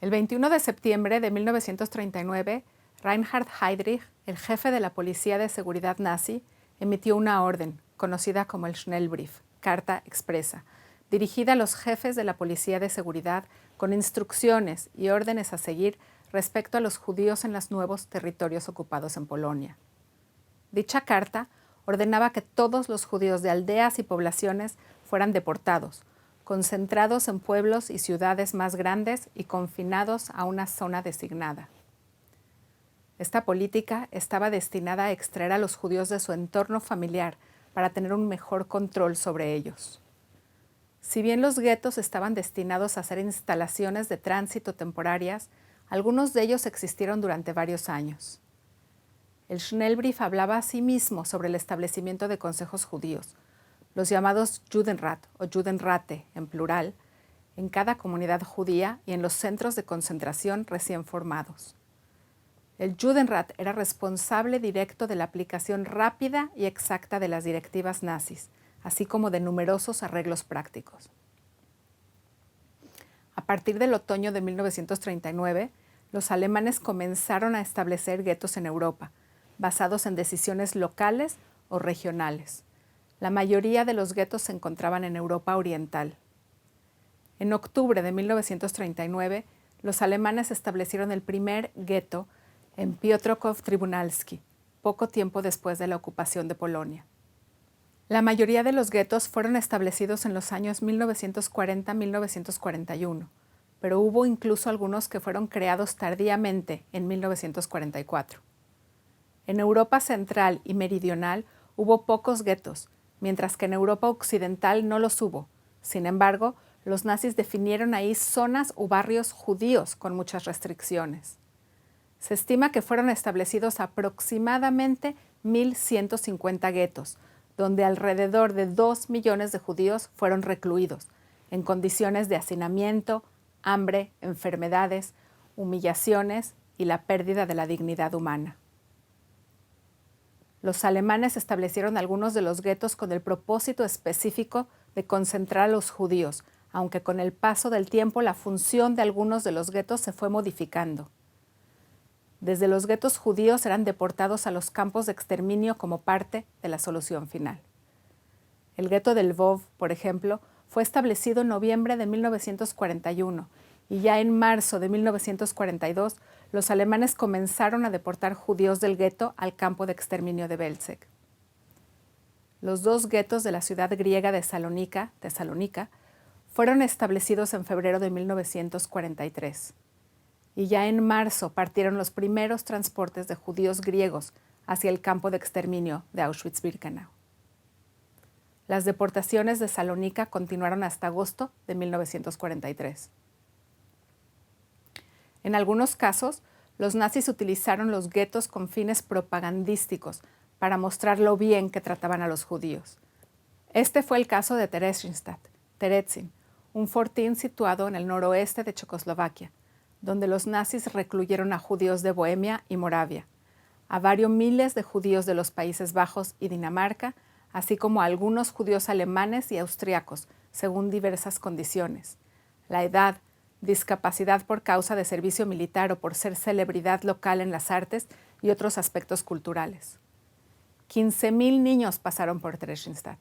El 21 de septiembre de 1939, Reinhard Heydrich, el jefe de la Policía de Seguridad nazi, emitió una orden, conocida como el Schnellbrief, carta expresa, dirigida a los jefes de la Policía de Seguridad con instrucciones y órdenes a seguir respecto a los judíos en los nuevos territorios ocupados en Polonia. Dicha carta ordenaba que todos los judíos de aldeas y poblaciones fueran deportados, concentrados en pueblos y ciudades más grandes y confinados a una zona designada. Esta política estaba destinada a extraer a los judíos de su entorno familiar para tener un mejor control sobre ellos. Si bien los guetos estaban destinados a ser instalaciones de tránsito temporarias, algunos de ellos existieron durante varios años. El Schnellbrief hablaba asimismo sobre el establecimiento de consejos judíos, los llamados Judenrat o Judenrate en plural, en cada comunidad judía y en los centros de concentración recién formados. El Judenrat era responsable directo de la aplicación rápida y exacta de las directivas nazis, así como de numerosos arreglos prácticos. A partir del otoño de 1939, los alemanes comenzaron a establecer guetos en Europa, basados en decisiones locales o regionales. La mayoría de los guetos se encontraban en Europa Oriental. En octubre de 1939, los alemanes establecieron el primer gueto en Piotrków Trybunalski, poco tiempo después de la ocupación de Polonia. La mayoría de los guetos fueron establecidos en los años 1940-1941, pero hubo incluso algunos que fueron creados tardíamente en 1944. En Europa Central y Meridional hubo pocos guetos, mientras que en Europa Occidental no los hubo. Sin embargo, los nazis definieron ahí zonas o barrios judíos con muchas restricciones. Se estima que fueron establecidos aproximadamente 1.150 guetos, donde alrededor de 2 millones de judíos fueron recluidos, en condiciones de hacinamiento, hambre, enfermedades, humillaciones y la pérdida de la dignidad humana. Los alemanes establecieron algunos de los guetos con el propósito específico de concentrar a los judíos, aunque con el paso del tiempo la función de algunos de los guetos se fue modificando. Desde los guetos judíos eran deportados a los campos de exterminio como parte de la solución final. El gueto de Lvov, por ejemplo, fue establecido en noviembre de 1941 y ya en marzo de 1942 los alemanes comenzaron a deportar judíos del gueto al campo de exterminio de Belzec. Los dos guetos de la ciudad griega de Tesalónica, fueron establecidos en febrero de 1943. Y ya en marzo partieron los primeros transportes de judíos griegos hacia el campo de exterminio de Auschwitz-Birkenau. Las deportaciones de Salónica continuaron hasta agosto de 1943. En algunos casos, los nazis utilizaron los guetos con fines propagandísticos para mostrar lo bien que trataban a los judíos. Este fue el caso de Terezin, un fortín situado en el noroeste de Checoslovaquia, donde los nazis recluyeron a judíos de Bohemia y Moravia, a varios miles de judíos de los Países Bajos y Dinamarca, así como a algunos judíos alemanes y austriacos, según diversas condiciones: la edad, discapacidad por causa de servicio militar o por ser celebridad local en las artes y otros aspectos culturales. 15.000 niños pasaron por Theresienstadt.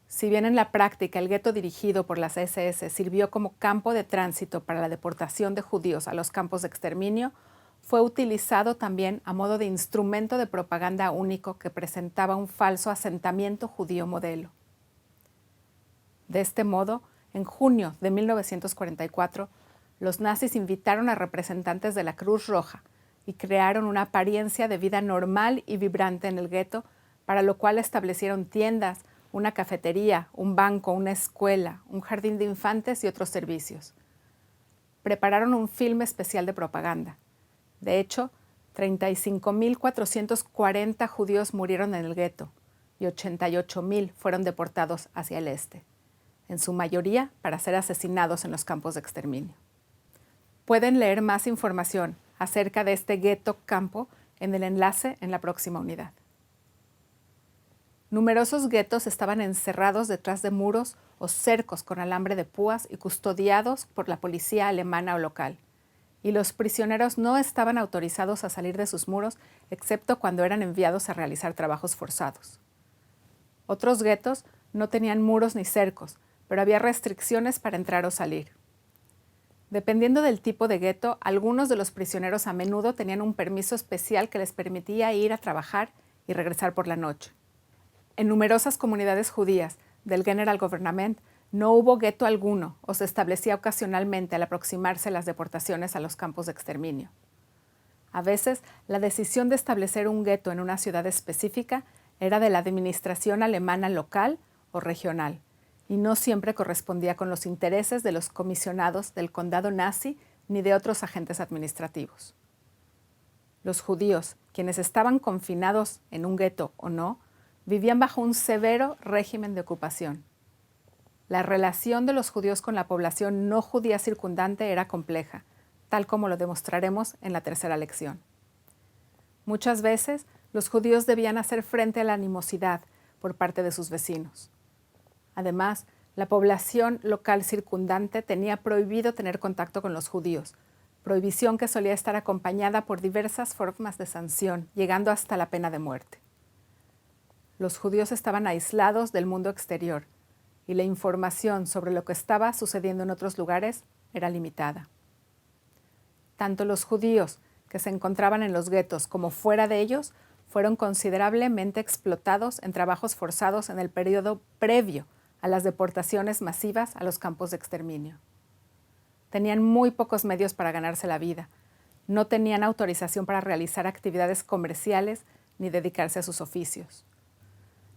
Si bien en la práctica el gueto dirigido por las SS sirvió como campo de tránsito para la deportación de judíos a los campos de exterminio, fue utilizado también a modo de instrumento de propaganda único que presentaba un falso asentamiento judío modelo. De este modo, en junio de 1944, los nazis invitaron a representantes de la Cruz Roja y crearon una apariencia de vida normal y vibrante en el gueto, para lo cual establecieron tiendas, una cafetería, un banco, una escuela, un jardín de infantes y otros servicios. Prepararon un filme especial de propaganda. De hecho, 35.440 judíos murieron en el gueto y 88.000 fueron deportados hacia el este, en su mayoría para ser asesinados en los campos de exterminio. Pueden leer más información acerca de este gueto campo en el enlace en la próxima unidad. Numerosos guetos estaban encerrados detrás de muros o cercos con alambre de púas y custodiados por la policía alemana o local. y los prisioneros no estaban autorizados a salir de sus muros excepto cuando eran enviados a realizar trabajos forzados. Otros guetos no tenían muros ni cercos, pero había restricciones para entrar o salir. Dependiendo del tipo de gueto, algunos de los prisioneros a menudo tenían un permiso especial que les permitía ir a trabajar y regresar por la noche. En numerosas comunidades judías del General Government no hubo gueto alguno o se establecía ocasionalmente al aproximarse las deportaciones a los campos de exterminio. A veces, la decisión de establecer un gueto en una ciudad específica era de la administración alemana local o regional, y no siempre correspondía con los intereses de los comisionados del condado nazi ni de otros agentes administrativos. Los judíos, quienes estaban confinados en un gueto o no, vivían bajo un severo régimen de ocupación. La relación de los judíos con la población no judía circundante era compleja, tal como lo demostraremos en la tercera lección. Muchas veces, los judíos debían hacer frente a la animosidad por parte de sus vecinos. Además, la población local circundante tenía prohibido tener contacto con los judíos, prohibición que solía estar acompañada por diversas formas de sanción, llegando hasta la pena de muerte. Los judíos estaban aislados del mundo exterior, y la información sobre lo que estaba sucediendo en otros lugares era limitada. Tanto los judíos que se encontraban en los guetos como fuera de ellos fueron considerablemente explotados en trabajos forzados en el periodo previo a las deportaciones masivas a los campos de exterminio. Tenían muy pocos medios para ganarse la vida, no tenían autorización para realizar actividades comerciales ni dedicarse a sus oficios.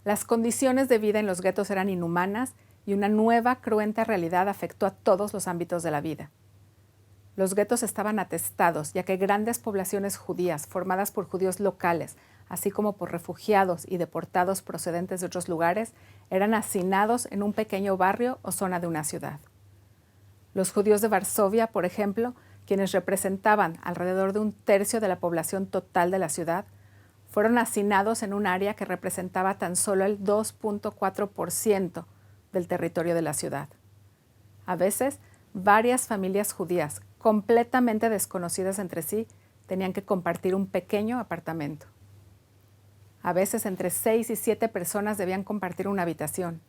Las condiciones de vida en los guetos eran inhumanas y una nueva, cruenta realidad afectó a todos los ámbitos de la vida. Los guetos estaban atestados, ya que grandes poblaciones judías, formadas por judíos locales, así como por refugiados y deportados procedentes de otros lugares, eran hacinados en un pequeño barrio o zona de una ciudad. Los judíos de Varsovia, por ejemplo, quienes representaban alrededor de un tercio de la población total de la ciudad, fueron hacinados en un área que representaba tan solo el 2.4% del territorio de la ciudad. A veces, varias familias judías, completamente desconocidas entre sí, tenían que compartir un pequeño apartamento. A veces, entre 6 y 7 personas debían compartir una habitación.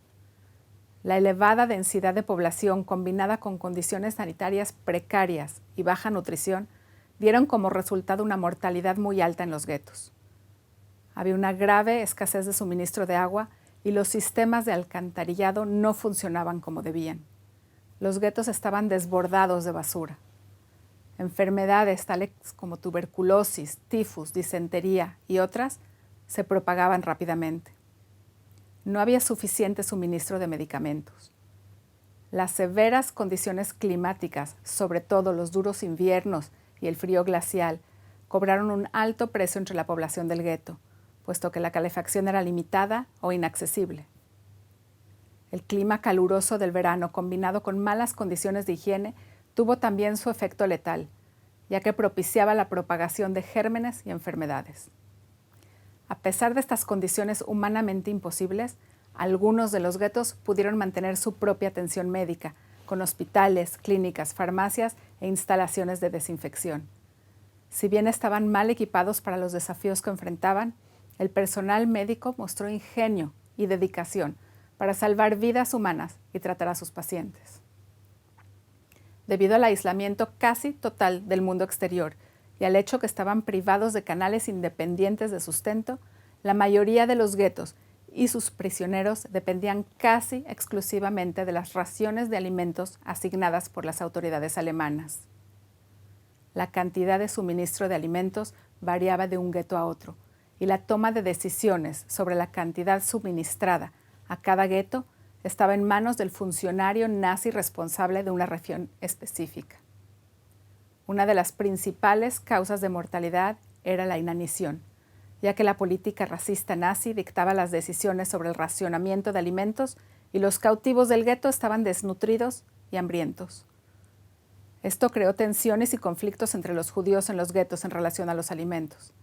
La elevada densidad de población, combinada con condiciones sanitarias precarias y baja nutrición, dieron como resultado una mortalidad muy alta en los guetos. Había una grave escasez de suministro de agua y los sistemas de alcantarillado no funcionaban como debían. Los guetos estaban desbordados de basura. Enfermedades tales como tuberculosis, tifus, disentería y otras se propagaban rápidamente. No había suficiente suministro de medicamentos. Las severas condiciones climáticas, sobre todo los duros inviernos y el frío glacial, cobraron un alto precio entre la población del gueto, puesto que la calefacción era limitada o inaccesible. El clima caluroso del verano, combinado con malas condiciones de higiene, tuvo también su efecto letal, ya que propiciaba la propagación de gérmenes y enfermedades. A pesar de estas condiciones humanamente imposibles, algunos de los guetos pudieron mantener su propia atención médica, con hospitales, clínicas, farmacias e instalaciones de desinfección. Si bien estaban mal equipados para los desafíos que enfrentaban, el personal médico mostró ingenio y dedicación para salvar vidas humanas y tratar a sus pacientes. Debido al aislamiento casi total del mundo exterior y al hecho que estaban privados de canales independientes de sustento, la mayoría de los guetos y sus prisioneros dependían casi exclusivamente de las raciones de alimentos asignadas por las autoridades alemanas. La cantidad de suministro de alimentos variaba de un gueto a otro, y la toma de decisiones sobre la cantidad suministrada a cada gueto estaba en manos del funcionario nazi responsable de una región específica. Una de las principales causas de mortalidad era la inanición, ya que la política racista nazi dictaba las decisiones sobre el racionamiento de alimentos y los cautivos del gueto estaban desnutridos y hambrientos. Esto creó tensiones y conflictos entre los judíos en los guetos en relación a los alimentos.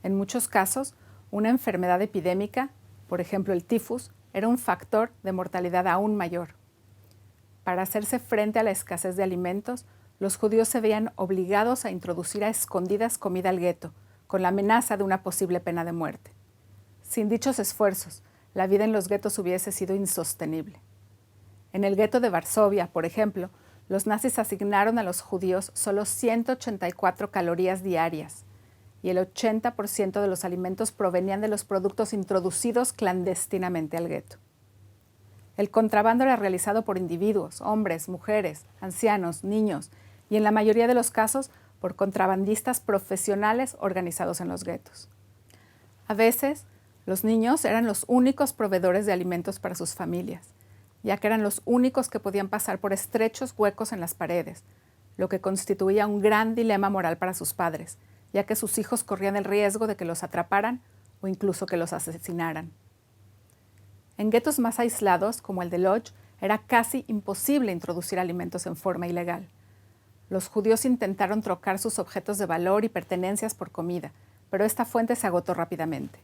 En muchos casos, una enfermedad epidémica, por ejemplo el tifus, era un factor de mortalidad aún mayor. Para hacerse frente a la escasez de alimentos, los judíos se veían obligados a introducir a escondidas comida al gueto, con la amenaza de una posible pena de muerte. Sin dichos esfuerzos, la vida en los guetos hubiese sido insostenible. En el gueto de Varsovia, por ejemplo, los nazis asignaron a los judíos solo 184 calorías diarias, y el 80% de los alimentos provenían de los productos introducidos clandestinamente al gueto. El contrabando era realizado por individuos, hombres, mujeres, ancianos, niños, y en la mayoría de los casos por contrabandistas profesionales organizados en los guetos. A veces, los niños eran los únicos proveedores de alimentos para sus familias, ya que eran los únicos que podían pasar por estrechos huecos en las paredes, lo que constituía un gran dilema moral para sus padres, ya que sus hijos corrían el riesgo de que los atraparan o incluso que los asesinaran. En guetos más aislados, como el de Lodz, era casi imposible introducir alimentos en forma ilegal. Los judíos intentaron trocar sus objetos de valor y pertenencias por comida, pero esta fuente se agotó rápidamente.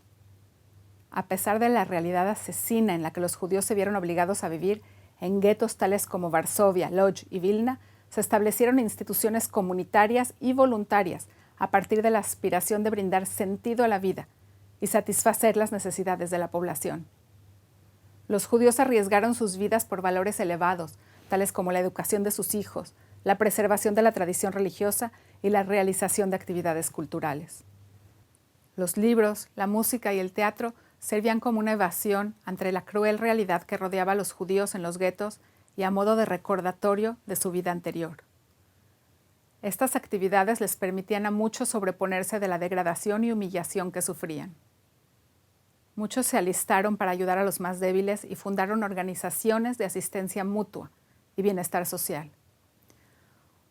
A pesar de la realidad asesina en la que los judíos se vieron obligados a vivir, en guetos tales como Varsovia, Lodz y Vilna, se establecieron instituciones comunitarias y voluntarias a partir de la aspiración de brindar sentido a la vida y satisfacer las necesidades de la población. Los judíos arriesgaron sus vidas por valores elevados, tales como la educación de sus hijos, la preservación de la tradición religiosa y la realización de actividades culturales. Los libros, la música y el teatro servían como una evasión ante la cruel realidad que rodeaba a los judíos en los guetos y a modo de recordatorio de su vida anterior. Estas actividades les permitían a muchos sobreponerse de la degradación y humillación que sufrían. Muchos se alistaron para ayudar a los más débiles y fundaron organizaciones de asistencia mutua y bienestar social.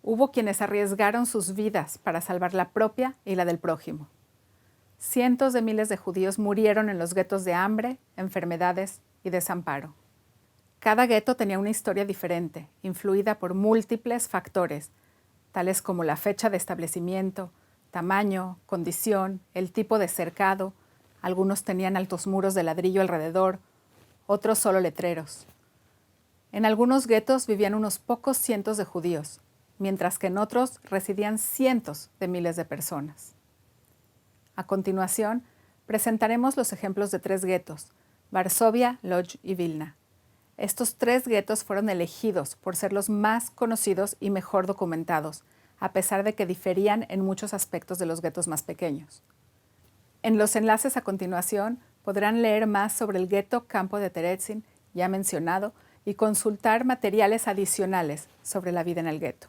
Hubo quienes arriesgaron sus vidas para salvar la propia y la del prójimo. Cientos de miles de judíos murieron en los guetos de hambre, enfermedades y desamparo. Cada gueto tenía una historia diferente, influida por múltiples factores, tales como la fecha de establecimiento, tamaño, condición, el tipo de cercado. Algunos tenían altos muros de ladrillo alrededor, otros solo letreros. En algunos guetos vivían unos pocos cientos de judíos, mientras que en otros residían cientos de miles de personas. A continuación, presentaremos los ejemplos de 3 guetos, Varsovia, Lodz y Vilna. Estos 3 guetos fueron elegidos por ser los más conocidos y mejor documentados, a pesar de que diferían en muchos aspectos de los guetos más pequeños. En los enlaces a continuación podrán leer más sobre el gueto Campo de Terezin, ya mencionado, y consultar materiales adicionales sobre la vida en el gueto.